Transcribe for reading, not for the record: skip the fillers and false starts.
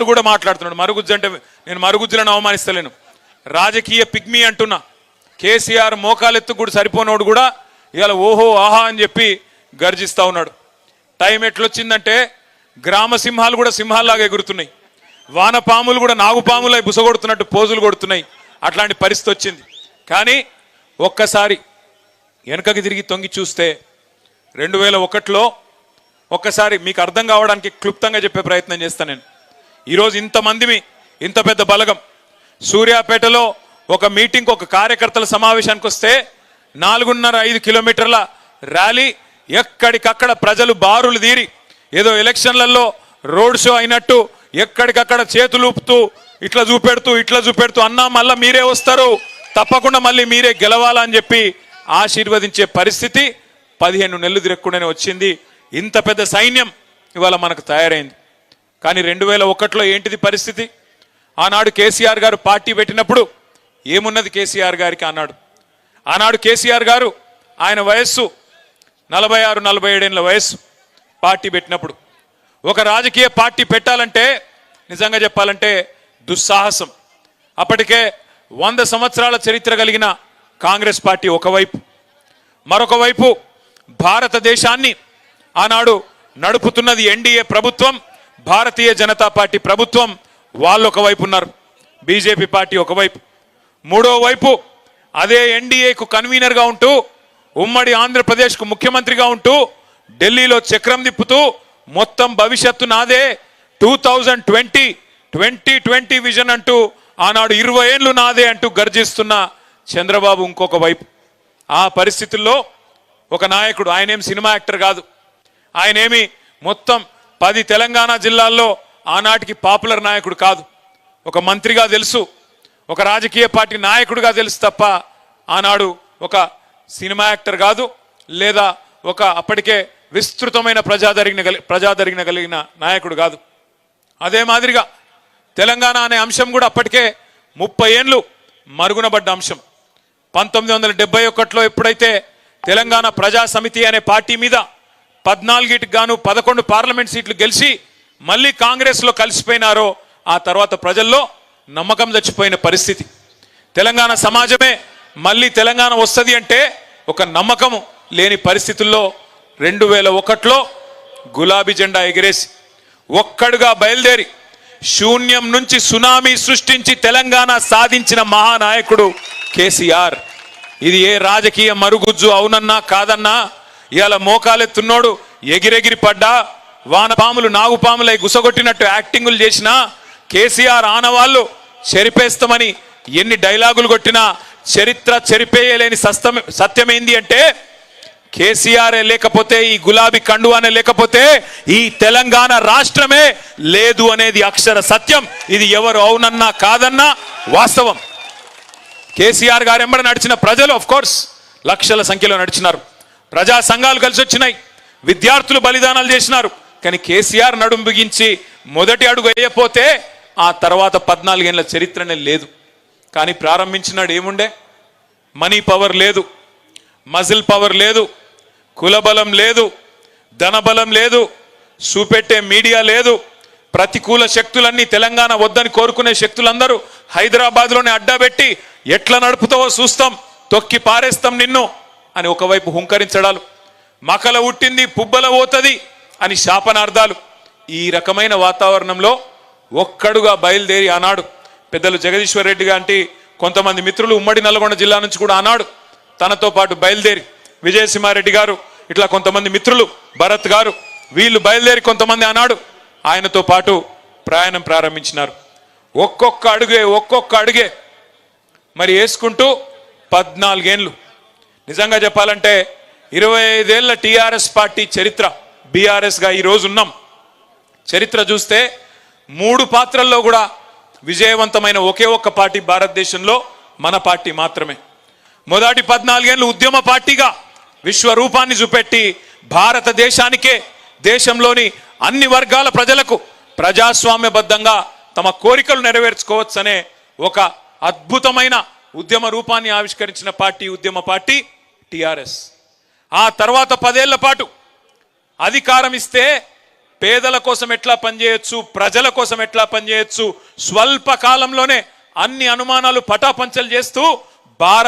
కూడా మాట్లాడుతున్నాడు. మరుగుజ్జు అంటే నేను మరుగుజ్జులను అవమానిస్తలేను, రాజకీయ పిగ్మీ అంటున్నా. కేసీఆర్ మోకాలెత్తు కూడా సరిపోనోడు కూడా ఇవాళ ఓహో ఆహా అని చెప్పి గర్జిస్తా ఉన్నాడు. టైం ఎట్లొచ్చిందంటే గ్రామ సింహాలు కూడా సింహాల్లాగా ఎగురుతున్నాయి, వానపాములు కూడా నాగుపాములై బుసగొడుతున్నట్టు పోజులు కొడుతున్నాయి. అట్లాంటి పరిస్థితి వచ్చింది. కానీ ఒక్కసారి వెనకకి తిరిగి తొంగి చూస్తే 2001లో ఒక్కసారి మీకు అర్థం కావడానికి క్లుప్తంగా చెప్పే ప్రయత్నం చేస్తాను నేను. ఈరోజు ఇంతమందిమి, ఇంత పెద్ద బలగం సూర్యాపేటలో ఒక మీటింగ్, ఒక కార్యకర్తల సమావేశానికి వస్తే 4.5 కిలోమీటర్ల ర్యాలీ, ఎక్కడికక్కడ ప్రజలు బారులు తీరి ఏదో ఎలక్షన్లలో రోడ్ షో అయినట్టు ఎక్కడికక్కడ చేతులూపుతూ ఇట్లా చూపెడుతూ అన్నా మళ్ళీ మీరే వస్తారు, తప్పకుండా మళ్ళీ మీరే గెలవాలని చెప్పి ఆశీర్వదించే పరిస్థితి 15 నెలలు తిరగకుండానే వచ్చింది. ఇంత పెద్ద సైన్యం ఇవాళ మనకు తయారైంది. కానీ 2001లో ఏంటిది పరిస్థితి? ఆనాడు కేసీఆర్ గారు పార్టీ పెట్టినప్పుడు ఏమున్నది కేసీఆర్ గారికి? ఆనాడు కేసీఆర్ గారు ఆయన వయస్సు 46-47 ఏళ్ళ వయస్సు. పార్టీ పెట్టినప్పుడు ఒక రాజకీయ పార్టీ పెట్టాలంటే నిజంగా చెప్పాలంటే దుస్సాహసం. అప్పటికే 100 సంవత్సరాల చరిత్ర కలిగిన కాంగ్రెస్ పార్టీ ఒకవైపు, మరొక వైపు భారతదేశాన్ని ఆనాడు నడుపుతున్నది ఎన్డీఏ ప్రభుత్వం, భారతీయ జనతా పార్టీ ప్రభుత్వం. వాళ్ళు ఒకవైపు ఉన్నారు, బీజేపీ పార్టీ ఒకవైపు. మూడో వైపు అదే ఎన్డీఏకు కన్వీనర్గా ఉంటూ ఉమ్మడి ఆంధ్రప్రదేశ్కు ముఖ్యమంత్రిగా ఉంటూ ఢిల్లీలో చక్రం తిప్పుతూ మొత్తం భవిష్యత్తు నాదే, 2020 విజన్ అంటూ ఆనాడు 20 ఏళ్ళు నాదే అంటూ గర్జిస్తున్న చంద్రబాబు ఇంకొక వైపు. ఆ పరిస్థితుల్లో ఒక నాయకుడు, ఆయనేం సినిమా యాక్టర్ కాదు, ఆయనేమి మొత్తం 10 తెలంగాణ జిల్లాల్లో ఆనాటికి పాపులర్ నాయకుడు కాదు. ఒక మంత్రిగా తెలుసు, ఒక రాజకీయ పార్టీ నాయకుడిగా తెలుసు తప్ప ఆనాడు ఒక సినిమా యాక్టర్ కాదు, లేదా ఒక అప్పటికే విస్తృతమైన ప్రజాదరణ కలిగిన నాయకుడు కాదు. అదే మాదిరిగా తెలంగాణ అనే అంశం కూడా అప్పటికే 30 ఏళ్ళు మరుగునబడ్డ అంశం. 1971లో ఎప్పుడైతే తెలంగాణ ప్రజా సమితి అనే పార్టీ మీద 14కి గాను 11 పార్లమెంట్ సీట్లు గెలిచి మళ్ళీ కాంగ్రెస్లో కలిసిపోయినారో ఆ తర్వాత ప్రజల్లో నమ్మకం చచ్చిపోయిన పరిస్థితి. తెలంగాణ సమాజమే మళ్ళీ తెలంగాణ వస్తుంది అంటే ఒక నమ్మకము లేని పరిస్థితుల్లో 2001లో గులాబీ జెండా ఎగిరేసి ఒక్కడుగా బయలుదేరి శూన్యం నుంచి సునామీ సృష్టించి తెలంగాణ సాధించిన మహానాయకుడు కేసీఆర్. ఇది ఏ రాజకీయ మరుగుజ్జు అవునన్నా కాదన్నా ఇవాళ మోకాలెత్తున్నోడు ఎగిరెగిరి పడ్డా, వానపాములు నాగుపాములై గుసగొట్టినట్టు యాక్టింగులు చేసినా, కేసీఆర్ ఆనవాళ్ళు చెరిపేస్తామని ఎన్ని డైలాగులు కొట్టినా చరిత్ర చెరిపేయలేని సత్యమేంది అంటే కేసీఆర్ లేకపోతే, ఈ గులాబీ కండువానే లేకపోతే ఈ తెలంగాణ రాష్ట్రమే లేదు అనేది అక్షర సత్యం. ఇది ఎవరు అవునన్నా కాదన్నా వాస్తవం. కేసీఆర్ గారు ఎంబడ నడిచిన ప్రజలు ఆఫ్ కోర్స్ లక్షల సంఖ్యలో నడిచినారు, ప్రజా సంఘాలు కలిసి వచ్చినాయి, విద్యార్థులు బలిదానాలు చేసినారు. కానీ కేసీఆర్ నడుం బిగించి మొదటి అడుగు వేయపోతే ఆ తర్వాత 14 ఏళ్ల చరిత్రనే లేదు. కానీ ప్రారంభించినాడు ఏముండే? మనీ పవర్ లేదు, మజిల్ పవర్ లేదు, కులబలం లేదు, ధనబలం లేదు, చూపెట్టే మీడియా లేదు. ప్రతికూల శక్తులన్నీ తెలంగాణ వద్దని కోరుకునే శక్తులందరూ హైదరాబాద్లోనే అడ్డాబెట్టి ఎట్లా నడుపుతావో చూస్తాం, తొక్కి పారేస్తాం నిన్ను అని ఒకవైపు హుంకరించడాలు, మకల ఉట్టింది పుబ్బల పోతుంది అని శాపనార్థాలు. ఈ రకమైన వాతావరణంలో ఒక్కడుగా బయలుదేరి ఆనాడు పెద్దలు జగదీశ్వర్ రెడ్డి గారి కొంతమంది మిత్రులు ఉమ్మడి నల్గొండ జిల్లా నుంచి కూడా ఆనాడు తనతో పాటు బయలుదేరి, విజయసింహారెడ్డి గారు ఇట్లా కొంతమంది మిత్రులు, భరత్ గారు, వీళ్ళు బయలుదేరి కొంతమంది ఆనాడు ఆయనతో పాటు ప్రయాణం ప్రారంభించినారు. ఒక్కొక్క అడుగే మరి వేసుకుంటూ 14 ఏళ్ళు. నిజంగా చెప్పాలంటే 25 ఏళ్ల టీఆర్ఎస్ పార్టీ చరిత్ర, బీఆర్ఎస్గా ఈరోజు ఉన్నాం. చరిత్ర చూస్తే 3 పాత్రల్లో కూడా విజయవంతమైన ఒకే ఒక్క పార్టీ భారతదేశంలో మన పార్టీ మాత్రమే. మొదటి 14 ఏళ్ళు ఉద్యమ పార్టీగా విశ్వరూపాన్ని చూపెట్టి భారతదేశానికే, దేశంలోని అన్ని వర్గాల ప్రజలకు ప్రజాస్వామ్యబద్ధంగా తమ కోరికలు నెరవేర్చుకోవచ్చనే ఒక అద్భుతమైన ఉద్యమ రూపాన్ని ఆవిష్కరించిన పార్టీ ఉద్యమ పార్టీ టీఆర్ఎస్. ఆ తర్వాత 10 ఏళ్ల పాటు అధికారం ఇస్తే పేదల కోసం ఎట్లా పనిచేయొచ్చు, ప్రజల కోసం ఎట్లా పనిచేయొచ్చు, స్వల్ప కాలంలోనే అన్ని అనుమానాలు పటాపంచలు చేస్తూ భారత్